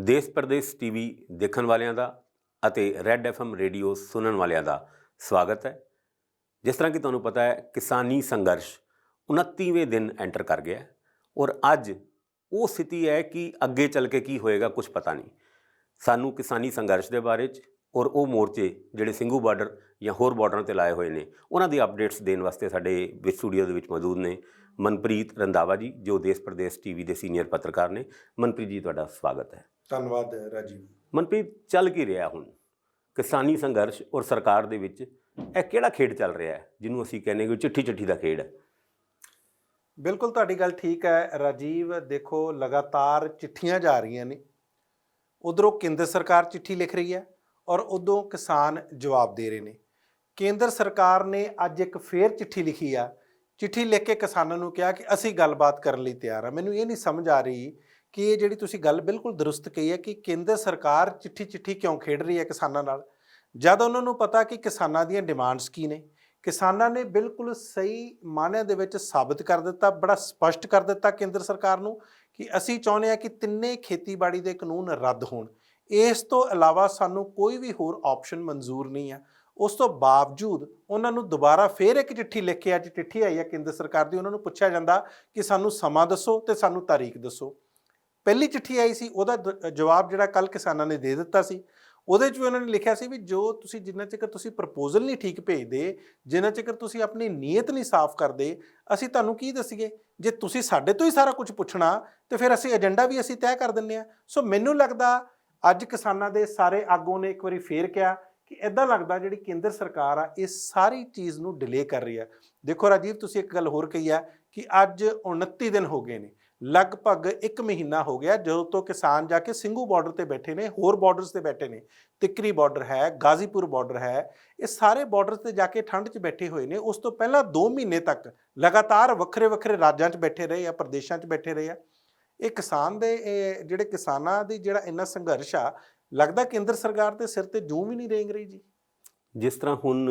ਦੇਸ਼ ਪ੍ਰਦੇਸ਼ ਟੀਵੀ ਦੇਖਣ ਵਾਲਿਆਂ ਦਾ ਅਤੇ ਰੈੱਡ ਐਫਐਮ ਰੇਡੀਓ ਸੁਣਨ ਵਾਲਿਆਂ ਦਾ ਸਵਾਗਤ ਹੈ। ਜਿਸ ਤਰ੍ਹਾਂ ਕਿ ਤੁਹਾਨੂੰ ਪਤਾ ਹੈ, ਕਿਸਾਨੀ ਸੰਘਰਸ਼ 29ਵੇਂ ਦਿਨ ਐਂਟਰ ਕਰ ਗਿਆ ਔਰ ਅੱਜ ਉਹ ਸਥਿਤੀ ਹੈ ਕਿ ਅੱਗੇ ਚੱਲ ਕੇ ਕੀ ਹੋਏਗਾ ਕੁਝ ਪਤਾ ਨਹੀਂ। ਸਾਨੂੰ ਕਿਸਾਨੀ ਸੰਘਰਸ਼ ਦੇ ਬਾਰੇ 'ਚ ਔਰ ਉਹ ਮੋਰਚੇ ਜਿਹੜੇ ਸਿੰਘੂ ਬਾਰਡਰ ਜਾਂ ਹੋਰ ਬਾਰਡਰਾਂ 'ਤੇ ਲਾਏ ਹੋਏ ਨੇ ਉਹਨਾਂ ਦੀ ਅਪਡੇਟਸ ਦੇਣ ਵਾਸਤੇ ਸਾਡੇ ਵਿੱਚ ਸਟੂਡੀਓ ਦੇ ਵਿੱਚ ਮੌਜੂਦ ਨੇ ਮਨਪ੍ਰੀਤ ਰੰਧਾਵਾ ਜੀ, ਜੋ ਦੇਸ਼ ਪ੍ਰਦੇਸ਼ ਟੀਵੀ ਦੇ ਸੀਨੀਅਰ ਪੱਤਰਕਾਰ ਨੇ। ਮਨਪ੍ਰੀਤ ਜੀ, ਤੁਹਾਡਾ ਸਵਾਗਤ ਹੈ। ਧੰਨਵਾਦ ਰਾਜੀਵ। ਮਨਪ੍ਰੀਤ, ਚੱਲ ਕੀ ਰਿਹਾ ਹੁਣ ਕਿਸਾਨੀ ਸੰਘਰਸ਼ ਔਰ ਸਰਕਾਰ ਦੇ ਵਿੱਚ? ਇਹ ਕਿਹੜਾ ਖੇਡ ਚੱਲ ਰਿਹਾ ਹੈ ਜਿਹਨੂੰ ਅਸੀਂ ਕਹਿੰਦੇ ਕਿ ਚਿੱਠੀ ਦਾ ਖੇਡ ਹੈ? ਬਿਲਕੁਲ ਤੁਹਾਡੀ ਗੱਲ ਠੀਕ ਹੈ ਰਾਜੀਵ। ਦੇਖੋ, ਲਗਾਤਾਰ ਚਿੱਠੀਆਂ ਜਾ ਰਹੀਆਂ ਨੇ। ਉਧਰੋਂ ਕੇਂਦਰ ਸਰਕਾਰ ਚਿੱਠੀ ਲਿਖ ਰਹੀ ਹੈ ਔਰ ਉਦੋਂ ਕਿਸਾਨ ਜਵਾਬ ਦੇ ਰਹੇ ਨੇ। ਕੇਂਦਰ ਸਰਕਾਰ ਨੇ ਅੱਜ ਇੱਕ ਫੇਰ ਚਿੱਠੀ ਲਿਖੀ ਆ। ਚਿੱਠੀ ਲਿਖ ਕੇ ਕਿਸਾਨਾਂ ਨੂੰ ਕਿਹਾ ਕਿ ਅਸੀਂ ਗੱਲਬਾਤ ਕਰਨ ਲਈ ਤਿਆਰ ਹਾਂ। ਮੈਨੂੰ ਇਹ ਨਹੀਂ ਸਮਝ ਆ ਰਹੀ ਕਿ ਇਹ ਜਿਹੜੀ ਤੁਸੀਂ ਗੱਲ ਬਿਲਕੁਲ ਦਰੁਸਤ ਕਹੀ ਹੈ ਕਿ ਕੇਂਦਰ ਸਰਕਾਰ ਚਿੱਠੀ ਕਿਉਂ ਖੇਡ ਰਹੀ ਹੈ ਕਿਸਾਨਾਂ ਨਾਲ, ਜਦ ਉਹਨਾਂ ਨੂੰ ਪਤਾ ਕਿ ਕਿਸਾਨਾਂ ਦੀਆਂ ਡਿਮਾਂਡਸ ਕੀ ਨੇ। ਕਿਸਾਨਾਂ ਨੇ ਬਿਲਕੁਲ ਸਹੀ ਮਾਅਨਿਆਂ ਦੇ ਵਿੱਚ ਸਾਬਤ ਕਰ ਦਿੱਤਾ, ਬੜਾ ਸਪਸ਼ਟ ਕਰ ਦਿੱਤਾ ਕੇਂਦਰ ਸਰਕਾਰ ਨੂੰ ਕਿ ਅਸੀਂ ਚਾਹੁੰਦੇ ਹਾਂ ਕਿ ਤਿੰਨੇ ਖੇਤੀਬਾੜੀ ਦੇ ਕਾਨੂੰਨ ਰੱਦ ਹੋਣ। ਇਸ ਤੋਂ ਇਲਾਵਾ ਸਾਨੂੰ ਕੋਈ ਵੀ ਹੋਰ ਆਪਸ਼ਨ ਮਨਜ਼ੂਰ ਨਹੀਂ ਹੈ। ਉਸ ਤੋਂ ਬਾਵਜੂਦ ਉਹਨਾਂ ਨੂੰ ਦੁਬਾਰਾ ਫੇਰ ਇੱਕ ਚਿੱਠੀ ਲਿਖ ਕੇ, ਅੱਜ ਚਿੱਠੀ ਆਈ ਹੈ ਕੇਂਦਰ ਸਰਕਾਰ ਦੀ, ਉਹਨਾਂ ਨੂੰ ਪੁੱਛਿਆ ਜਾਂਦਾ ਕਿ ਸਾਨੂੰ ਸਮਾਂ ਦੱਸੋ ਤੇ ਸਾਨੂੰ ਤਾਰੀਖ ਦੱਸੋ। ਪਹਿਲੀ ਚਿੱਠੀ ਆਈ ਸੀ, ਉਹਦਾ ਜਵਾਬ ਜਿਹੜਾ ਕੱਲ੍ਹ ਕਿਸਾਨਾਂ ਨੇ ਦੇ ਦਿੱਤਾ ਸੀ। ਉਹਦੇ 'ਚ ਵੀ ਉਹਨਾਂ ਨੇ ਲਿਖਿਆ ਸੀ ਵੀ ਜੋ ਤੁਸੀਂ ਜਿੰਨਾ ਚਿਰ ਤੁਸੀਂ ਪ੍ਰਪੋਜ਼ਲ ਨਹੀਂ ਠੀਕ ਭੇਜਦੇ, ਜਿੰਨਾ ਚਿਰ ਤੁਸੀਂ ਆਪਣੀ ਨੀਅਤ ਨਹੀਂ ਸਾਫ਼ ਕਰਦੇ, ਅਸੀਂ ਤੁਹਾਨੂੰ ਕੀ ਦੱਸੀਏ। ਜੇ ਤੁਸੀਂ ਸਾਡੇ ਤੋਂ ਹੀ ਸਾਰਾ ਕੁਝ ਪੁੱਛਣਾ ਤੇ ਫਿਰ ਅਸੀਂ ਏਜੰਡਾ ਵੀ ਅਸੀਂ ਤੈਅ ਕਰ ਦਿੰਦੇ ਹਾਂ। ਸੋ ਮੈਨੂੰ ਲੱਗਦਾ ਅੱਜ ਕਿਸਾਨਾਂ ਦੇ ਸਾਰੇ ਆਗੂ ਨੇ ਇੱਕ ਵਾਰੀ ਫੇਰ ਕਿਹਾ ਕਿ ਇੱਦਾਂ ਲੱਗਦਾ ਜਿਹੜੀ ਕੇਂਦਰ ਸਰਕਾਰ ਆ ਇਹ ਸਾਰੀ ਚੀਜ਼ ਨੂੰ ਡਿਲੇ ਕਰ ਰਹੀ ਹੈ। ਦੇਖੋ ਰਾਜੀਵ, ਤੁਸੀਂ ਇੱਕ ਗੱਲ ਹੋਰ ਕਹੀ ਆ ਕਿ ਅੱਜ 29 ਦਿਨ ਹੋ ਗਏ ਨੇ, ਲਗਭਗ 1 ਮਹੀਨਾ ਹੋ ਗਿਆ ਜਦੋਂ ਤੋਂ ਕਿਸਾਨ ਜਾ ਕੇ ਸਿੰਘੂ ਬਾਰਡਰ ਤੇ ਬੈਠੇ ਨੇ, ਹੋਰ ਬਾਰਡਰਸ ਤੇ ਬੈਠੇ ਨੇ। ਤਿੱਕਰੀ ਬਾਰਡਰ ਹੈ, ਗਾਜ਼ੀਪੁਰ ਬਾਰਡਰ ਹੈ, ਇਹ ਸਾਰੇ ਬਾਰਡਰ ਤੇ ਜਾ ਕੇ ਠੰਡ 'ਚ ਬੈਠੇ ਹੋਏ ਨੇ। ਉਸ ਤੋਂ ਪਹਿਲਾਂ 2 ਮਹੀਨੇ ਤੱਕ ਲਗਾਤਾਰ ਵੱਖਰੇ ਰਾਜਾਂ 'ਚ ਬੈਠੇ ਰਹੇ ਆ, ਪ੍ਰਦੇਸ਼ਾਂ 'ਚ ਬੈਠੇ ਰਹੇ ਆ। ਇਹ ਕਿਸਾਨ ਦੇ ਜਿਹੜੇ ਕਿਸਾਨਾਂ ਦੀ ਜਿਹੜਾ ਇੰਨਾ ਸੰਘਰਸ਼ ਆ, ਲੱਗਦਾ ਕੇਂਦਰ ਸਰਕਾਰ ਦੇ ਸਿਰ ਤੇ ਜੂੰ ਵੀ ਨਹੀਂ ਰੇਂਗ ਰਹੀ ਜੀ। ਜਿਸ ਤਰ੍ਹਾਂ ਹੁਣ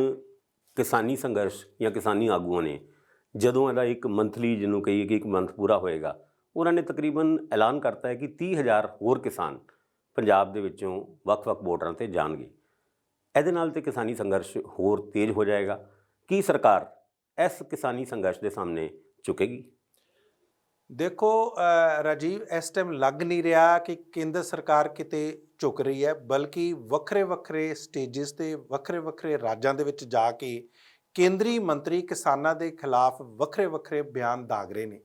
ਕਿਸਾਨੀ ਸੰਘਰਸ਼ ਜਾਂ ਕਿਸਾਨੀ ਆਗੂਆਂ ਨੇ ਜਦੋਂ ਇਹਦਾ ਇੱਕ ਮੰਥਲੀ, ਜਿਹਨੂੰ ਕਹੀਏ ਕਿ 1 ਮੰਥ ਪੂਰਾ ਹੋਏਗਾ, ਉਹਨਾਂ ਨੇ ਤਕਰੀਬਨ ਐਲਾਨ ਕਰਤਾ ਹੈ ਕਿ 30,000 ਹੋਰ ਕਿਸਾਨ ਪੰਜਾਬ ਦੇ ਵਿੱਚੋਂ ਵੱਖ-ਵੱਖ ਬਾਰਡਰਾਂ 'ਤੇ ਜਾਣਗੇ। ਇਹਦੇ ਨਾਲ ਤੇ ਕਿਸਾਨੀ ਸੰਘਰਸ਼ ਹੋਰ ਤੇਜ਼ ਹੋ ਜਾਏਗਾ। ਕੀ ਸਰਕਾਰ ਇਸ ਕਿਸਾਨੀ ਸੰਘਰਸ਼ ਦੇ ਸਾਹਮਣੇ ਝੁਕੇਗੀ? ਦੇਖੋ ਰਾਜੀਵ, ਇਸ ਟਾਈਮ ਲੱਗ ਨਹੀਂ ਰਿਹਾ ਕਿ ਕੇਂਦਰ ਸਰਕਾਰ ਕਿਤੇ ਝੁਕ ਰਹੀ ਹੈ, ਬਲਕਿ ਵੱਖਰੇ ਸਟੇਜਸ ਤੇ ਵੱਖਰੇ ਰਾਜਾਂ ਦੇ ਵਿੱਚ ਜਾ ਕੇ ਕੇਂਦਰੀ ਮੰਤਰੀ ਕਿਸਾਨਾਂ ਦੇ ਖਿਲਾਫ ਵੱਖਰੇ ਬਿਆਨ ਦਾਗ ਰਹੇ ਨੇ।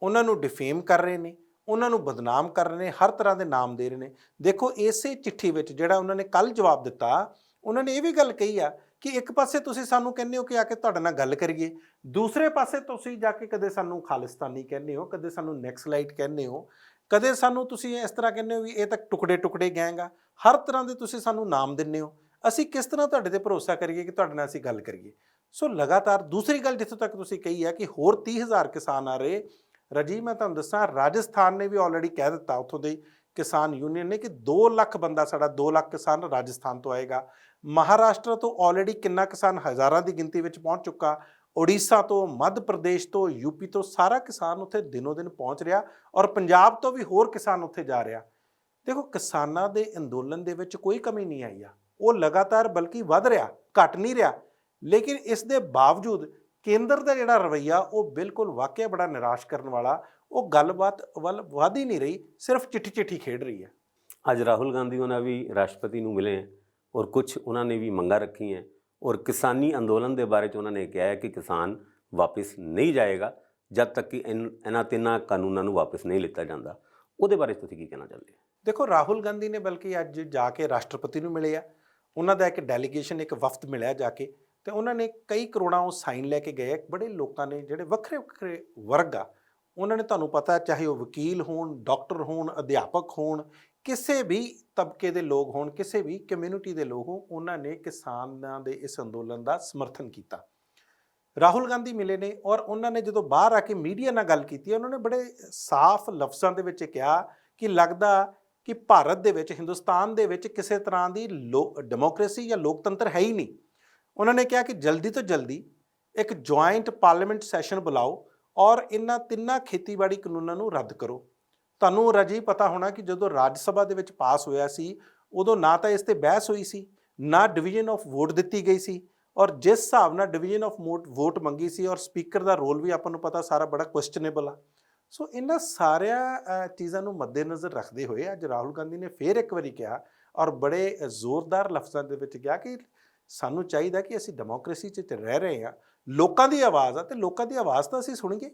ਉਹਨਾਂ ਨੂੰ ਡਿਫੇਮ ਕਰ ਰਹੇ ਨੇ, ਉਹਨਾਂ ਨੂੰ ਬਦਨਾਮ ਕਰ ਰਹੇ ਨੇ, ਹਰ ਤਰ੍ਹਾਂ ਦੇ ਨਾਮ ਦੇ ਰਹੇ ਨੇ। ਦੇਖੋ, ਇਸੇ ਚਿੱਠੀ ਵਿੱਚ ਜਿਹੜਾ ਉਹਨਾਂ ਨੇ ਕੱਲ੍ਹ ਜਵਾਬ ਦਿੱਤਾ, ਉਹਨਾਂ ਨੇ ਇਹ ਵੀ ਗੱਲ ਕਹੀ ਆ ਕਿ ਇੱਕ ਪਾਸੇ ਤੁਸੀਂ ਸਾਨੂੰ ਕਹਿੰਦੇ ਹੋ ਕਿ ਆ ਕੇ ਤੁਹਾਡੇ ਨਾਲ ਗੱਲ ਕਰੀਏ, ਦੂਸਰੇ ਪਾਸੇ ਤੁਸੀਂ ਜਾ ਕੇ ਕਦੇ ਸਾਨੂੰ ਖਾਲਿਸਤਾਨੀ ਕਹਿੰਦੇ ਹੋ, ਕਦੇ ਸਾਨੂੰ ਨੈਕਸਲਾਈਟ ਕਹਿੰਦੇ ਹੋ, ਕਦੇ ਸਾਨੂੰ ਤੁਸੀਂ ਇਸ ਤਰ੍ਹਾਂ ਕਹਿੰਦੇ ਹੋ ਵੀ ਇਹ ਤਾਂ ਟੁਕੜੇ ਗੈਂਗ ਆ। ਹਰ ਤਰ੍ਹਾਂ ਦੇ ਤੁਸੀਂ ਸਾਨੂੰ ਨਾਮ ਦਿੰਦੇ ਹੋ। ਅਸੀਂ ਕਿਸ ਤਰ੍ਹਾਂ ਤੁਹਾਡੇ ਤੇ ਭਰੋਸਾ ਕਰੀਏ ਕਿ ਤੁਹਾਡੇ ਨਾਲ ਅਸੀਂ ਗੱਲ ਕਰੀਏ। ਸੋ ਲਗਾਤਾਰ ਦੂਸਰੀ ਗੱਲ ਜਿੱਥੋਂ ਤੱਕ ਤੁਸੀਂ ਕਹੀ ਹੈ ਕਿ ਹੋਰ 30,000 ਕਿਸਾਨ ਆ ਰਹੇ, ਰਾਜੀਵ ਮੈਂ ਤੁਹਾਨੂੰ ਦੱਸਾਂ, ਰਾਜਸਥਾਨ ਨੇ ਵੀ ਆਲਰੇਡੀ ਕਹਿ ਦਿੱਤਾ, ਉੱਥੋਂ ਦੇ ਕਿਸਾਨ ਯੂਨੀਅਨ ਨੇ, ਕਿ 2 ਲੱਖ ਬੰਦਾ ਸਾਡਾ 2 ਲੱਖ ਕਿਸਾਨ ਰਾਜਸਥਾਨ ਤੋਂ ਆਏਗਾ। ਮਹਾਰਾਸ਼ਟਰ ਤੋਂ ਆਲਰੇਡੀ ਕਿੰਨਾ ਕਿਸਾਨ ਹਜ਼ਾਰਾਂ ਦੀ ਗਿਣਤੀ ਵਿੱਚ ਪਹੁੰਚ ਚੁੱਕਾ। ਉੜੀਸਾ ਤੋਂ, ਮੱਧ ਪ੍ਰਦੇਸ਼ ਤੋਂ, ਯੂਪੀ ਤੋਂ ਸਾਰਾ ਕਿਸਾਨ ਉੱਥੇ ਦਿਨੋਂ ਦਿਨ ਪਹੁੰਚ ਰਿਹਾ ਔਰ ਪੰਜਾਬ ਤੋਂ ਵੀ ਹੋਰ ਕਿਸਾਨ ਉੱਥੇ ਜਾ ਰਿਹਾ। ਦੇਖੋ, ਕਿਸਾਨਾਂ ਦੇ ਅੰਦੋਲਨ ਦੇ ਵਿੱਚ ਕੋਈ ਕਮੀ ਨਹੀਂ ਆਈ ਆ, ਉਹ ਲਗਾਤਾਰ ਬਲਕਿ ਵੱਧ ਰਿਹਾ, ਘਟ ਨਹੀਂ ਰਿਹਾ। ਲੇਕਿਨ ਇਸ ਦੇ ਬਾਵਜੂਦ ਕੇਂਦਰ ਦਾ ਜਿਹੜਾ ਰਵੱਈਆ ਉਹ ਬਿਲਕੁਲ ਵਾਕਿਆ ਬੜਾ ਨਿਰਾਸ਼ ਕਰਨ ਵਾਲਾ। ਉਹ ਗੱਲਬਾਤ ਵੱਲ ਵਧ ਹੀ ਨਹੀਂ ਰਹੀ, ਸਿਰਫ ਚਿੱਠੀ ਖੇਡ ਰਹੀ ਹੈ। ਅੱਜ ਰਾਹੁਲ ਗਾਂਧੀ ਉਹਨਾਂ ਵੀ ਰਾਸ਼ਟਰਪਤੀ ਨੂੰ ਮਿਲੇ ਔਰ ਕੁਝ ਉਹਨਾਂ ਨੇ ਵੀ ਮੰਗਾਂ ਰੱਖੀਆਂ ਔਰ ਕਿਸਾਨੀ ਅੰਦੋਲਨ ਦੇ ਬਾਰੇ 'ਚ ਉਹਨਾਂ ਨੇ ਕਿਹਾ ਹੈ ਕਿ ਕਿਸਾਨ ਵਾਪਸ ਨਹੀਂ ਜਾਏਗਾ ਜਦ ਤੱਕ ਕਿ ਇਹਨਾਂ 3 ਕਾਨੂੰਨਾਂ ਨੂੰ ਵਾਪਸ ਨਹੀਂ ਲਿੱਤਾ ਜਾਂਦਾ। ਉਹਦੇ ਬਾਰੇ ਤੁਸੀਂ ਕੀ ਕਹਿਣਾ ਚਾਹੁੰਦੇ ਹੋ? ਦੇਖੋ, ਰਾਹੁਲ ਗਾਂਧੀ ਨੇ ਬਲਕਿ ਅੱਜ ਜਾ ਕੇ ਰਾਸ਼ਟਰਪਤੀ ਨੂੰ ਮਿਲੇ ਆ। ਉਹਨਾਂ ਦਾ ਇੱਕ ਡੈਲੀਗੇਸ਼ਨ, ਇੱਕ ਵਫਦ ਮਿਲਿਆ ਜਾ ਕੇ, ਤੇ ਉਹਨਾਂ ਨੇ ਕਈ ਕਰੋੜਾਂ ਉਹ ਸਾਈਨ ਲੈ ਕੇ ਗਏ। ਬੜੇ ਲੋਕਾਂ ਨੇ ਜਿਹੜੇ ਵੱਖਰੇ ਵਰਗ ਆ, ਉਹਨਾਂ ਨੇ, ਤੁਹਾਨੂੰ ਪਤਾ, ਚਾਹੇ ਉਹ ਵਕੀਲ ਹੋਣ, ਡਾਕਟਰ ਹੋਣ, ਅਧਿਆਪਕ ਹੋਣ, ਕਿਸੇ ਵੀ ਤਬਕੇ ਦੇ ਲੋਕ ਹੋਣ, ਕਿਸੇ ਵੀ ਕਮਿਊਨਿਟੀ ਦੇ ਲੋਕ ਹੋਣ, ਉਹਨਾਂ ਨੇ ਕਿਸਾਨਾਂ ਦੇ ਇਸ ਅੰਦੋਲਨ ਦਾ ਸਮਰਥਨ ਕੀਤਾ। ਰਾਹੁਲ ਗਾਂਧੀ ਮਿਲੇ ਨੇ ਔਰ ਉਹਨਾਂ ਨੇ ਜਦੋਂ ਬਾਹਰ ਆ ਕੇ ਮੀਡੀਆ ਨਾਲ ਗੱਲ ਕੀਤੀ, ਉਹਨਾਂ ਨੇ ਬੜੇ ਸਾਫ਼ ਲਫ਼ਜ਼ਾਂ ਦੇ ਵਿੱਚ ਕਿਹਾ ਕਿ ਲੱਗਦਾ ਕਿ ਭਾਰਤ ਦੇ ਵਿੱਚ, ਹਿੰਦੁਸਤਾਨ ਦੇ ਵਿੱਚ ਕਿਸੇ ਤਰ੍ਹਾਂ ਦੀ ਡੈਮੋਕ੍ਰੇਸੀ ਜਾਂ ਲੋਕਤੰਤਰ ਹੈ ਹੀ ਨਹੀਂ। ਉਹਨਾਂ ਨੇ ਕਿਹਾ ਕਿ ਜਲਦੀ ਤੋਂ ਜਲਦੀ ਇੱਕ ਜੁਆਇੰਟ ਪਾਰਲੀਮੈਂਟ ਸੈਸ਼ਨ ਬੁਲਾਓ ਔਰ ਇਹਨਾਂ 3 ਖੇਤੀਬਾੜੀ ਕਾਨੂੰਨਾਂ ਨੂੰ ਰੱਦ ਕਰੋ। ਤੁਹਾਨੂੰ ਰਾਜੀਵ ਪਤਾ ਹੋਣਾ ਕਿ ਜਦੋਂ ਰਾਜ ਸਭਾ ਦੇ ਵਿੱਚ ਪਾਸ ਹੋਇਆ ਸੀ ਉਦੋਂ ਨਾ ਤਾਂ ਇਸ ਤੇ ਬਹਿਸ ਹੋਈ ਸੀ, ਨਾ ਡਿਵੀਜ਼ਨ ਆਫ ਵੋਟ ਦਿੱਤੀ ਗਈ ਸੀ, ਔਰ ਜਿਸ ਹਿਸਾਬ ਨਾਲ ਡਿਵੀਜ਼ਨ ਆਫ ਵੋਟ ਮੰਗੀ ਸੀ ਔਰ ਸਪੀਕਰ ਦਾ ਰੋਲ ਵੀ ਆਪਾਂ ਨੂੰ ਪਤਾ ਸਾਰਾ ਬੜਾ ਕੁਐਸਚਨੇਬਲ ਆ। ਸੋ ਇਹਨਾਂ ਸਾਰਿਆਂ ਚੀਜ਼ਾਂ ਨੂੰ ਮੱਦੇਨਜ਼ਰ ਰੱਖਦੇ ਹੋਏ ਅੱਜ ਰਾਹੁਲ ਗਾਂਧੀ ਨੇ ਫੇਰ ਇੱਕ ਵਾਰੀ ਕਿਹਾ ਔਰ ਬੜੇ ਜ਼ੋਰਦਾਰ ਲਫ਼ਜ਼ਾਂ ਦੇ ਵਿੱਚ ਕਿਹਾ ਕਿ ਸਾਨੂੰ ਚਾਹੀਦਾ ਕਿ ਅਸੀਂ ਡੈਮੋਕ੍ਰੇਸੀ 'ਚ ਰਹਿ ਰਹੇ ਹਾਂ, ਲੋਕਾਂ ਦੀ ਆਵਾਜ਼ ਆ ਤੇ ਲੋਕਾਂ ਦੀ ਆਵਾਜ਼ ਤਾਂ ਅਸੀਂ ਸੁਣੀਏ।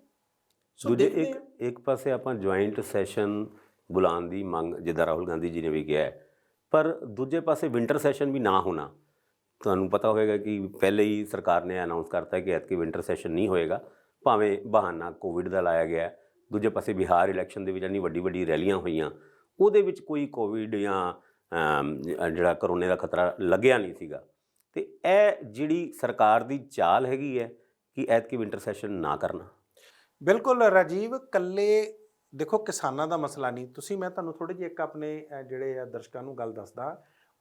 ਸੋ ਦੂਜੇ ਦੇਖਦੇ ਹਾਂ। ਇੱਕ ਪਾਸੇ ਆਪਾਂ ਜੁਆਇੰਟ ਸੈਸ਼ਨ ਬੁਲਾਉਣ ਦੀ ਮੰਗ ਜਿੱਦਾਂ ਰਾਹੁਲ ਗਾਂਧੀ ਜੀ ਨੇ ਵੀ ਕਿਹਾ ਹੈ, ਪਰ ਦੂਜੇ ਪਾਸੇ ਵਿੰਟਰ ਸੈਸ਼ਨ ਵੀ ਨਾ ਹੋਣਾ। ਤੁਹਾਨੂੰ ਪਤਾ ਹੋਵੇਗਾ ਕਿ ਪਹਿਲੇ ਹੀ ਸਰਕਾਰ ਨੇ ਅਨਾਉਂਸ ਕਰਤਾ ਕਿ ਐਤਕੀ ਵਿੰਟਰ ਸੈਸ਼ਨ ਨਹੀਂ ਹੋਏਗਾ, ਭਾਵੇਂ ਬਹਾਨਾ ਕੋਵਿਡ ਦਾ ਲਾਇਆ ਗਿਆ। ਦੂਜੇ ਪਾਸੇ ਬਿਹਾਰ ਇਲੈਕਸ਼ਨ ਦੇ ਵਿੱਚ ਇੰਨੀ ਵੱਡੀ ਵੱਡੀ ਰੈਲੀਆਂ ਹੋਈਆਂ, ਉਹਦੇ ਵਿੱਚ ਕੋਈ ਕੋਵਿਡ ਜਾਂ ਜਿਹੜਾ ਕਰੋਨੇ ਦਾ ਖਤਰਾ ਲੱਗਿਆ ਨਹੀਂ ਸੀਗਾ। ਅਤੇ ਇਹ ਜਿਹੜੀ ਸਰਕਾਰ ਦੀ ਚਾਲ ਹੈਗੀ ਹੈ ਕਿ ਐਤਕੀ ਵਿੰਟਰ ਸੈਸ਼ਨ ਨਾ ਕਰਨਾ। ਬਿਲਕੁਲ ਰਾਜੀਵ, ਕੱਲੇ ਦੇਖੋ ਕਿਸਾਨਾਂ ਦਾ ਮਸਲਾ ਨਹੀਂ। ਮੈਂ ਤੁਹਾਨੂੰ ਥੋੜ੍ਹੀ ਜਿਹੀ ਇੱਕ ਆਪਣੇ ਜਿਹੜੇ ਦਰਸ਼ਕਾਂ ਨੂੰ ਗੱਲ ਦੱਸਦਾ।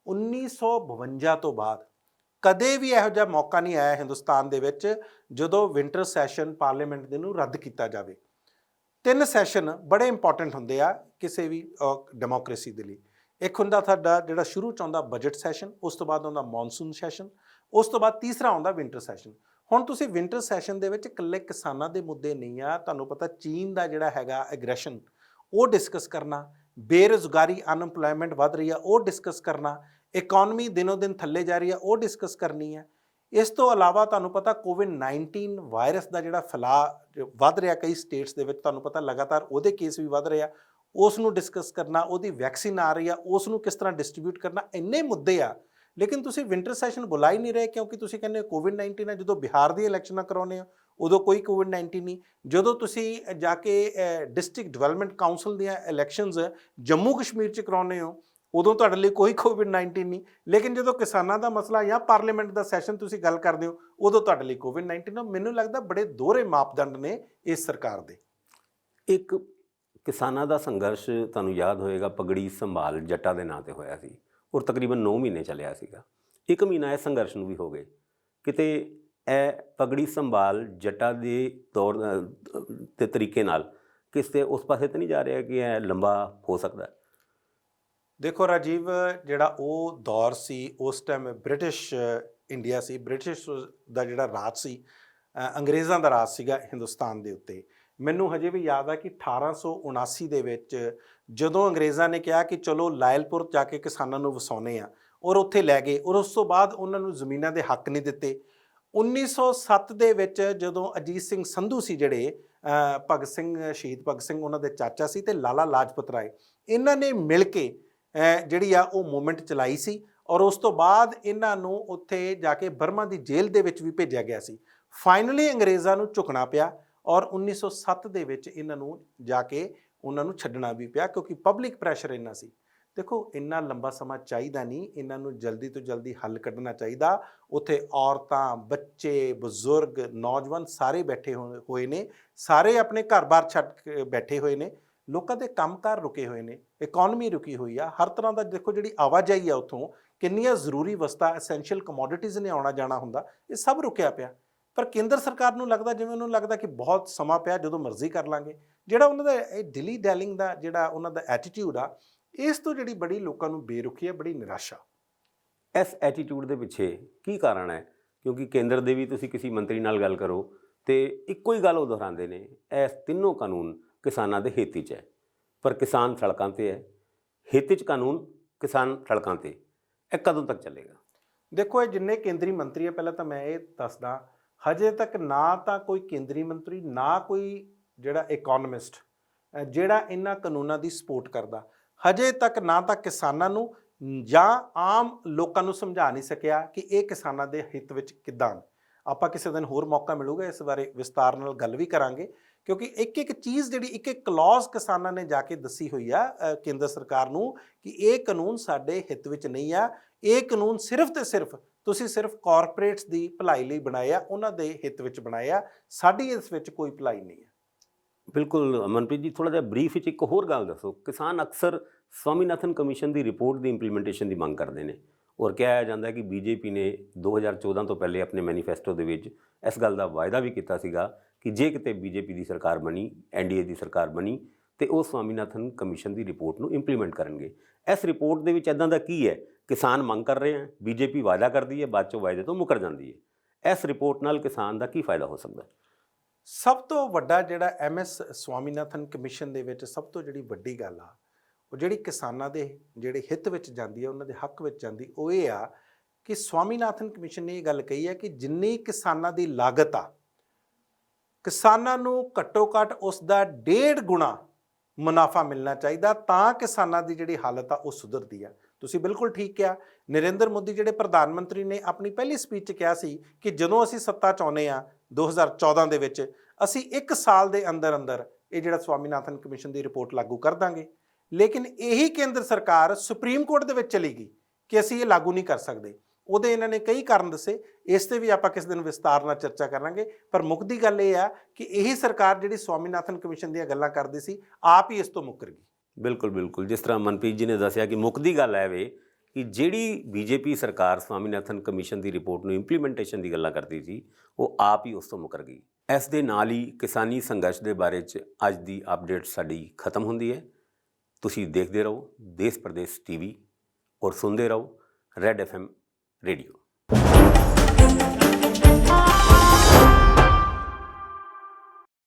1952 ਤੋਂ ਬਾਅਦ ਕਦੇ ਵੀ ਇਹੋ ਜਿਹਾ ਮੌਕਾ ਨਹੀਂ ਆਇਆ ਹਿੰਦੁਸਤਾਨ ਦੇ ਵਿੱਚ ਜਦੋਂ ਵਿੰਟਰ ਸੈਸ਼ਨ ਪਾਰਲੀਮੈਂਟ ਦੇ ਨੂੰ ਰੱਦ ਕੀਤਾ ਜਾਵੇ। 3 ਸੈਸ਼ਨ ਬੜੇ ਇੰਪੋਰਟੈਂਟ ਹੁੰਦੇ ਆ ਕਿਸੇ ਵੀ ਡੈਮੋਕ੍ਰੇਸੀ ਦੇ ਲਈ। ਇੱਕ ਹੁੰਦਾ ਸਾਡਾ ਜਿਹੜਾ ਸ਼ੁਰੂ 'ਚ ਆਉਂਦਾ ਬਜਟ ਸੈਸ਼ਨ, ਉਸ ਤੋਂ ਬਾਅਦ ਆਉਂਦਾ ਮੌਨਸੂਨ ਸੈਸ਼ਨ, ਉਸ ਤੋਂ ਬਾਅਦ ਤੀਸਰਾ ਆਉਂਦਾ ਵਿੰਟਰ ਸੈਸ਼ਨ। ਹੁਣ ਤੁਸੀਂ ਵਿੰਟਰ ਸੈਸ਼ਨ ਦੇ ਵਿੱਚ ਇਕੱਲੇ ਕਿਸਾਨਾਂ ਦੇ ਮੁੱਦੇ ਨਹੀਂ ਆ, ਤੁਹਾਨੂੰ ਪਤਾ ਚੀਨ ਦਾ ਜਿਹੜਾ ਹੈਗਾ ਐਗਰੈਸ਼ਨ ਉਹ ਡਿਸਕਸ ਕਰਨਾ, ਬੇਰੁਜ਼ਗਾਰੀ ਅਨਐਮਪਲੋਇਮੈਂਟ ਵੱਧ ਰਹੀ ਆ ਉਹ ਡਿਸਕਸ ਕਰਨਾ, ਇਕਨੋਮੀ ਦਿਨੋਂ ਦਿਨ ਥੱਲੇ ਜਾ ਰਹੀ ਆ ਉਹ ਡਿਸਕਸ ਕਰਨੀ ਹੈ। ਇਸ ਤੋਂ ਇਲਾਵਾ ਤੁਹਾਨੂੰ ਪਤਾ ਕੋਵਿਡ-19 ਵਾਇਰਸ ਦਾ ਜਿਹੜਾ ਫੈਲਾਅ ਵੱਧ ਰਿਹਾ ਕਈ ਸਟੇਟਸ ਦੇ ਵਿੱਚ, ਤੁਹਾਨੂੰ ਪਤਾ ਲਗਾਤਾਰ ਉਹਦੇ ਕੇਸ ਵੀ ਵੱਧ ਰਹੇ ਆ, ਉਸ ਨੂੰ ਡਿਸਕਸ ਕਰਨਾ, ਉਹਦੀ ਵੈਕਸੀਨ ਆ ਰਹੀ ਆ ਉਸ ਨੂੰ ਕਿਸ ਤਰ੍ਹਾਂ ਡਿਸਟਰੀਬਿਊਟ ਕਰਨਾ, ਇੰਨੇ ਮੁੱਦੇ ਆ। ਲੇਕਿਨ ਤੁਸੀਂ ਵਿੰਟਰ ਸੈਸ਼ਨ ਬੁਲਾ ਹੀ ਨਹੀਂ ਰਹੇ ਕਿਉਂਕਿ ਤੁਸੀਂ ਕਹਿੰਦੇ ਹੋ ਕੋਵਿਡ-19 ਹੈ। ਜਦੋਂ ਬਿਹਾਰ ਦੀ ਇਲੈਕਸ਼ਨਾਂ ਕਰਾਉਂਦੇ ਹੋ ਉਦੋਂ ਕੋਈ ਕੋਵਿਡ-19 ਨਹੀਂ। ਜਦੋਂ ਤੁਸੀਂ ਜਾ ਕੇ ਡਿਸਟ੍ਰਿਕਟ ਡਿਵੈਲਪਮੈਂਟ ਕਾਊਂਸਲ ਦੀਆਂ ਇਲੈਕਸ਼ਨਸ ਜੰਮੂ ਕਸ਼ਮੀਰ 'ਚ ਕਰਾਉਂਦੇ ਹੋ ਉਦੋਂ ਤੁਹਾਡੇ ਲਈ ਕੋਈ ਕੋਵਿਡ-19 ਨਹੀਂ। ਲੇਕਿਨ ਜਦੋਂ ਕਿਸਾਨਾਂ ਦਾ ਮਸਲਾ ਜਾਂ ਪਾਰਲੀਮੈਂਟ ਦਾ ਸੈਸ਼ਨ ਤੁਸੀਂ ਗੱਲ ਕਰਦੇ ਹੋ ਉਦੋਂ ਤੁਹਾਡੇ ਲਈ ਕੋਵਿਡ-19 ਹੋ। ਮੈਨੂੰ ਲੱਗਦਾ ਬੜੇ ਦੋਹਰੇ ਮਾਪਦੰਡ ਨੇ ਇਸ ਸਰਕਾਰ ਦੇ। ਇੱਕ ਕਿਸਾਨਾਂ ਦਾ ਸੰਘਰਸ਼ ਤੁਹਾਨੂੰ ਯਾਦ ਹੋਏਗਾ ਪਗੜੀ ਸੰਭਾਲ ਜੱਟਾਂ ਦੇ ਨਾਂ 'ਤੇ ਹੋਇਆ ਸੀ ਔਰ ਤਕਰੀਬਨ 9 ਮਹੀਨੇ ਚੱਲਿਆ ਸੀਗਾ। 1 ਮਹੀਨਾ ਇਸ ਸੰਘਰਸ਼ ਨੂੰ ਵੀ ਹੋ ਗਏ। ਕਿਤੇ ਇਹ ਪਗੜੀ ਸੰਭਾਲ ਜੱਟਾਂ ਦੇ ਤੌਰ ਦੇ ਤਰੀਕੇ ਨਾਲ ਕਿਸੇ ਉਸ ਪਾਸੇ ਤਾਂ ਨਹੀਂ ਜਾ ਰਿਹਾ ਕਿ ਇਹ ਲੰਬਾ ਹੋ ਸਕਦਾ? ਦੇਖੋ ਰਾਜੀਵ, ਜਿਹੜਾ ਉਹ ਦੌਰ ਸੀ ਉਸ ਟਾਈਮ ਬ੍ਰਿਟਿਸ਼ ਇੰਡੀਆ ਸੀ, ਬ੍ਰਿਟਿਸ਼ ਦਾ ਜਿਹੜਾ ਰਾਜ ਸੀ, ਅੰਗਰੇਜ਼ਾਂ ਦਾ ਰਾਜ ਸੀਗਾ ਹਿੰਦੁਸਤਾਨ ਦੇ ਉੱਤੇ। ਮੈਨੂੰ ਹਜੇ ਵੀ ਯਾਦ ਆ ਕਿ 1879 ਦੇ ਵਿੱਚ ਜਦੋਂ ਅੰਗਰੇਜ਼ਾਂ ਨੇ ਕਿਹਾ ਕਿ ਚਲੋ ਲਾਇਲਪੁਰ ਜਾ ਕੇ ਕਿਸਾਨਾਂ ਨੂੰ ਵਸਾਉਂਦੇ ਆ ਔਰ ਉੱਥੇ ਲੈ ਗਏ ਔਰ ਉਸ ਤੋਂ ਬਾਅਦ ਉਹਨਾਂ ਨੂੰ ਜ਼ਮੀਨਾਂ ਦੇ ਹੱਕ ਨਹੀਂ ਦਿੱਤੇ। 1907 ਦੇ ਵਿੱਚ ਜਦੋਂ ਅਜੀਤ ਸਿੰਘ ਸੰਧੂ ਸੀ ਜਿਹੜੇ ਭਗਤ ਸਿੰਘ, ਸ਼ਹੀਦ ਭਗਤ ਸਿੰਘ ਉਹਨਾਂ ਦੇ ਚਾਚਾ ਸੀ, ਤੇ ਲਾਲਾ ਲਾਜਪਤ ਰਾਏ, ਇਹਨਾਂ ਨੇ ਮਿਲ ਕੇ ਜਿਹੜੀ ਆ ਉਹ ਮੂਵਮੈਂਟ ਚਲਾਈ ਸੀ ਔਰ ਉਸ ਤੋਂ ਬਾਅਦ ਇਹਨਾਂ ਨੂੰ ਉੱਥੇ ਜਾ ਕੇ ਬਰਮਾ ਦੀ ਜੇਲ੍ਹ ਦੇ ਵਿੱਚ ਵੀ ਭੇਜਿਆ ਗਿਆ ਸੀ। ਫਾਈਨਲੀ ਅੰਗਰੇਜ਼ਾਂ ਨੂੰ ਝੁਕਣਾ ਪਿਆ ਔਰ 1907 ਦੇ ਵਿੱਚ ਇਹਨਾਂ ਨੂੰ ਜਾ ਕੇ ਉਹਨਾਂ ਨੂੰ ਛੱਡਣਾ ਵੀ ਪਿਆ ਕਿਉਂਕਿ ਪਬਲਿਕ ਪ੍ਰੈਸ਼ਰ ਇੰਨਾ ਸੀ। ਦੇਖੋ ਇੰਨਾ ਲੰਬਾ ਸਮਾਂ ਚਾਹੀਦਾ ਨਹੀਂ, ਇਹਨਾਂ ਨੂੰ ਜਲਦੀ ਤੋਂ ਜਲਦੀ ਹੱਲ ਕੱਢਣਾ ਚਾਹੀਦਾ। ਉੱਥੇ ਔਰਤਾਂ, ਬੱਚੇ, ਬਜ਼ੁਰਗ, ਨੌਜਵਾਨ ਸਾਰੇ ਬੈਠੇ ਹੋਏ ਨੇ, ਸਾਰੇ ਆਪਣੇ ਘਰ-ਬਾਰ ਛੱਡ ਕੇ ਬੈਠੇ ਹੋਏ ਨੇ, ਲੋਕਾਂ ਦੇ ਕੰਮਕਾਰ ਰੁਕੇ ਹੋਏ ਨੇ, ਇਕਨੋਮੀ ਰੁਕੀ ਹੋਈ ਆ, ਹਰ ਤਰ੍ਹਾਂ ਦਾ ਦੇਖੋ ਜਿਹੜੀ ਆਵਾਜਾਈ ਆ ਉੱਥੋਂ, ਕਿੰਨੀਆਂ ਜ਼ਰੂਰੀ ਵਸਤਾਂ ਐਸੈਂਸ਼ੀਅਲ ਕਮੋਡਿਟੀਜ਼ ਨੇ ਆਉਣਾ ਜਾਣਾ ਹੁੰਦਾ, ਇਹ ਸਭ ਰੁਕਿਆ ਪਿਆ। ਪਰ ਕੇਂਦਰ ਸਰਕਾਰ ਨੂੰ ਲੱਗਦਾ ਜਿਵੇਂ ਉਹਨੂੰ ਲੱਗਦਾ ਕਿ ਬਹੁਤ ਸਮਾਂ ਪਿਆ, ਜਦੋਂ ਮਰਜ਼ੀ ਕਰ ਲਾਂਗੇ। ਜਿਹੜਾ ਉਹਨਾਂ ਦਾ ਇਹ ਡਿਲੀ ਡੈਲਿੰਗ ਦਾ ਜਿਹੜਾ ਉਹਨਾਂ ਦਾ ਐਟੀਟਿਊਡ ਆ, ਇਸ ਤੋਂ ਜਿਹੜੀ ਬੜੀ ਲੋਕਾਂ ਨੂੰ ਬੇਰੁਖੀ ਹੈ, ਬੜੀ ਨਿਰਾਸ਼ਾ। ਇਸ ਐਟੀਟਿਊਡ ਦੇ ਪਿੱਛੇ ਕੀ ਕਾਰਨ ਹੈ? ਕਿਉਂਕਿ ਕੇਂਦਰ ਦੇ ਵੀ ਤੁਸੀਂ ਕਿਸੇ ਮੰਤਰੀ ਨਾਲ ਗੱਲ ਕਰੋ ਤੇ ਇੱਕੋ ਹੀ ਗੱਲ ਉਹ ਦੁਹਰਾਉਂਦੇ ਨੇ, ਇਹ ਤਿੰਨੋਂ ਕਾਨੂੰਨ ਕਿਸਾਨਾਂ ਦੇ ਹਿੱਤ 'ਚ ਹੈ, ਪਰ ਕਿਸਾਨ ਸੜਕਾਂ 'ਤੇ ਹੈ। ਹਿੱਤ 'ਚ ਕਾਨੂੰਨ, ਕਿਸਾਨ ਸੜਕਾਂ 'ਤੇ। ਇਹ ਕਦੋਂ ਤੱਕ ਚੱਲੇਗਾ? ਦੇਖੋ ਇਹ ਜਿੰਨੇ ਕੇਂਦਰੀ ਮੰਤਰੀ ਹੈ, ਪਹਿਲਾਂ ਤਾਂ ਮੈਂ ਇਹ ਦੱਸਦਾ, ਹਜੇ ਤੱਕ ਨਾ ਤਾਂ ਕੋਈ ਕੇਂਦਰੀ ਮੰਤਰੀ, ਨਾ ਕੋਈ ਜਿਹੜਾ ਇਕੋਨਮਿਸਟ ਜਿਹੜਾ ਇਹਨਾਂ ਕਾਨੂੰਨਾਂ ਦੀ ਸਪੋਰਟ ਕਰਦਾ, ਹਜੇ ਤੱਕ ਨਾ ਤਾਂ ਕਿਸਾਨਾਂ ਨੂੰ ਜਾਂ ਆਮ ਲੋਕਾਂ ਨੂੰ ਸਮਝਾ ਨਹੀਂ ਸਕਿਆ ਕਿ ਇਹ ਕਿਸਾਨਾਂ ਦੇ ਹਿੱਤ ਵਿੱਚ ਕਿੱਦਾਂ। ਆਪਾਂ ਕਿਸੇ ਦਿਨ ਹੋਰ ਮੌਕਾ ਮਿਲੂਗਾ ਇਸ ਬਾਰੇ ਵਿਸਤਾਰ ਨਾਲ ਗੱਲ ਵੀ ਕਰਾਂਗੇ, ਕਿਉਂਕਿ ਇੱਕ ਇੱਕ ਚੀਜ਼ ਜਿਹੜੀ ਇੱਕ ਇੱਕ ਕਲੌਜ਼ ਕਿਸਾਨਾਂ ਨੇ ਜਾ ਕੇ ਦੱਸੀ ਹੋਈ ਆ ਕੇਂਦਰ ਸਰਕਾਰ ਨੂੰ ਕਿ ਇਹ ਕਾਨੂੰਨ ਸਾਡੇ ਹਿੱਤ ਵਿੱਚ ਨਹੀਂ ਆ, ਇਹ ਕਾਨੂੰਨ ਸਿਰਫ ਤੇ ਸਿਰਫ ਤੁਸੀਂ ਸਿਰਫ ਕਾਰਪੋਰੇਟਸ ਦੀ ਭਲਾਈ ਲਈ ਬਣਾਏ ਆ, ਉਹਨਾਂ ਦੇ ਹਿੱਤ ਵਿੱਚ ਬਣਾਏ ਆ, ਸਾਡੀ ਇਸ ਵਿੱਚ ਕੋਈ ਭਲਾਈ ਨਹੀਂ ਹੈ। ਬਿਲਕੁਲ ਮਨਪ੍ਰੀਤ ਜੀ, ਥੋੜ੍ਹਾ ਜਿਹਾ ਬਰੀਫ ਵਿੱਚ ਇੱਕ ਹੋਰ ਗੱਲ ਦੱਸੋ। ਕਿਸਾਨ ਅਕਸਰ ਸਵਾਮੀਨਾਥਨ ਕਮਿਸ਼ਨ ਦੀ ਰਿਪੋਰਟ ਦੀ ਇੰਪਲੀਮੈਂਟੇਸ਼ਨ ਦੀ ਮੰਗ ਕਰਦੇ ਨੇ ਔਰ ਕਿਹਾ ਜਾਂਦਾ ਕਿ ਬੀਜੇਪੀ ਨੇ 2014 ਤੋਂ ਪਹਿਲੇ ਆਪਣੇ ਮੈਨੀਫੈਸਟੋ ਦੇ ਵਿੱਚ ਇਸ ਗੱਲ ਦਾ ਵਾਅਦਾ ਵੀ ਕੀਤਾ ਸੀਗਾ ਕਿ ਜੇ ਕਿਤੇ ਬੀਜੇਪੀ ਦੀ ਸਰਕਾਰ ਬਣੀ, ਐਨਡੀਏ ਦੀ ਸਰਕਾਰ ਬਣੀ, ਤੇ ਉਹ ਸਵਾਮੀਨਾਥਨ ਕਮਿਸ਼ਨ ਦੀ ਰਿਪੋਰਟ ਨੂੰ ਇੰਪਲੀਮੈਂਟ ਕਰਨਗੇ। ਇਸ ਰਿਪੋਰਟ ਦੇ ਵਿੱਚ ਇੱਦਾਂ ਦਾ ਕੀ ਹੈ? ਕਿਸਾਨ ਮੰਗ ਕਰ ਰਹੇ ਹੈ, ਬੀਜੇਪੀ ਵਾਅਦਾ ਕਰਦੀ ਹੈ, ਬਾਅਦ ਚੋਂ ਵਾਅਦੇ ਤੋਂ ਮੁੱਕਰ ਜਾਂਦੀ ਹੈ। ਇਸ ਰਿਪੋਰਟ ਨਾਲ ਕਿਸਾਨ ਦਾ ਕੀ ਫਾਇਦਾ ਹੋ ਸਕਦਾ? ਸਭ ਤੋਂ ਵੱਡਾ ਜਿਹੜਾ MS ਸਵਾਮੀਨਾਥਨ ਕਮਿਸ਼ਨ ਦੇ ਵਿੱਚ ਸਭ ਤੋਂ ਜਿਹੜੀ ਵੱਡੀ ਗੱਲ ਆ, ਉਹ ਜਿਹੜੀ ਕਿਸਾਨਾਂ ਦੇ ਜਿਹੜੇ ਹਿੱਤ ਵਿੱਚ ਜਾਂਦੀ ਹੈ, ਉਹਨਾਂ ਦੇ ਹੱਕ ਵਿੱਚ ਜਾਂਦੀ, ਉਹ ਇਹ ਆ ਕਿ ਸਵਾਮੀਨਾਥਨ ਕਮਿਸ਼ਨ ਨੇ ਇਹ ਗੱਲ ਕਹੀ ਹੈ ਕਿ ਜਿੰਨੀ ਕਿਸਾਨਾਂ ਦੀ ਲਾਗਤ ਆ, ਕਿਸਾਨਾਂ ਨੂੰ ਘੱਟੋ ਘੱਟ ਉਸ ਦਾ 1.5 ਗੁਣਾ ਮੁਨਾਫਾ ਮਿਲਣਾ ਚਾਹੀਦਾ, ਤਾਂ ਕਿਸਾਨਾਂ ਦੀ ਜਿਹੜੀ ਹਾਲਤ ਆ ਉਹ ਸੁਧਰਦੀ ਆ। ਤੁਸੀਂ ਬਿਲਕੁਲ ਠੀਕ ਕਿਹਾ। ਨਰਿੰਦਰ ਮੋਦੀ ਜਿਹੜੇ ਪ੍ਰਧਾਨ ਮੰਤਰੀ ਨੇ ਆਪਣੀ ਪਹਿਲੀ ਸਪੀਚ 'ਚ ਕਿਹਾ ਸੀ ਕਿ ਜਦੋਂ ਅਸੀਂ ਸੱਤਾ 'ਚ ਆਉਂਦੇ ਆ 2014 ਦੇ ਵਿੱਚ, ਅਸੀਂ 1 ਸਾਲ ਦੇ ਅੰਦਰ ਅੰਦਰ ਇਹ ਜਿਹੜਾ ਸਵਾਮੀਨਾਥਨ ਕਮਿਸ਼ਨ ਦੀ ਰਿਪੋਰਟ ਲਾਗੂ ਕਰ ਦਾਂਗੇ। ਲੇਕਿਨ ਇਹੀ ਕੇਂਦਰ ਸਰਕਾਰ ਸੁਪਰੀਮ ਕੋਰਟ ਦੇ ਵਿੱਚ ਚਲੀ ਗਈ ਕਿ ਅਸੀਂ ਇਹ ਲਾਗੂ ਨਹੀਂ ਕਰ ਸਕਦੇ। ਉਹਦੇ ਇਹਨਾਂ ਨੇ ਕਈ ਕਾਰਨ ਦੱਸੇ, ਇਸ ਤੇ ਵੀ ਆਪਾਂ ਕਿਸ ਦਿਨ ਵਿਸਤਾਰ ਨਾਲ ਚਰਚਾ ਕਰਾਂਗੇ। ਪਰ ਮੁੱਕਦੀ ਗੱਲ ਇਹ ਆ ਕਿ ਇਹੀ ਸਰਕਾਰ ਜਿਹੜੀ ਸਵਾਮੀਨਾਥਨ ਕਮਿਸ਼ਨ ਦੀਆਂ ਗੱਲਾਂ ਕਰਦੀ ਸੀ, ਆਪ ਹੀ ਇਸ ਤੋਂ ਮੁੱਕਰ ਗਈ। ਬਿਲਕੁਲ ਬਿਲਕੁਲ, ਜਿਸ ਤਰ੍ਹਾਂ ਮਨਪ੍ਰੀਤ ਜੀ ਨੇ ਦੱਸਿਆ ਕਿ ਮੁੱਕਦੀ ਗੱਲ ਹੈ ਵੇ ਕਿ ਜਿਹੜੀ ਬੀਜੇਪੀ ਸਰਕਾਰ ਸਵਾਮੀਨਾਥਨ ਕਮਿਸ਼ਨ ਦੀ ਰਿਪੋਰਟ ਨੂੰ ਇੰਪਲੀਮੈਂਟੇਸ਼ਨ ਦੀ ਗੱਲਾਂ ਕਰਦੀ ਸੀ, ਉਹ ਆਪ ਹੀ ਉਸ ਤੋਂ ਮੁੱਕਰ ਗਈ। ਇਸ ਦੇ ਨਾਲ ਹੀ ਕਿਸਾਨੀ ਸੰਘਰਸ਼ ਦੇ ਬਾਰੇ 'ਚ ਅੱਜ ਦੀ ਅਪਡੇਟ ਸਾਡੀ ਖਤਮ ਹੁੰਦੀ ਹੈ। ਤੁਸੀਂ ਦੇਖਦੇ ਰਹੋ ਦੇਸ਼ ਪ੍ਰਦੇਸ਼ TV ਔਰ ਸੁਣਦੇ ਰਹੋ ਰੈਡ FM ਰੇਡੀਓ।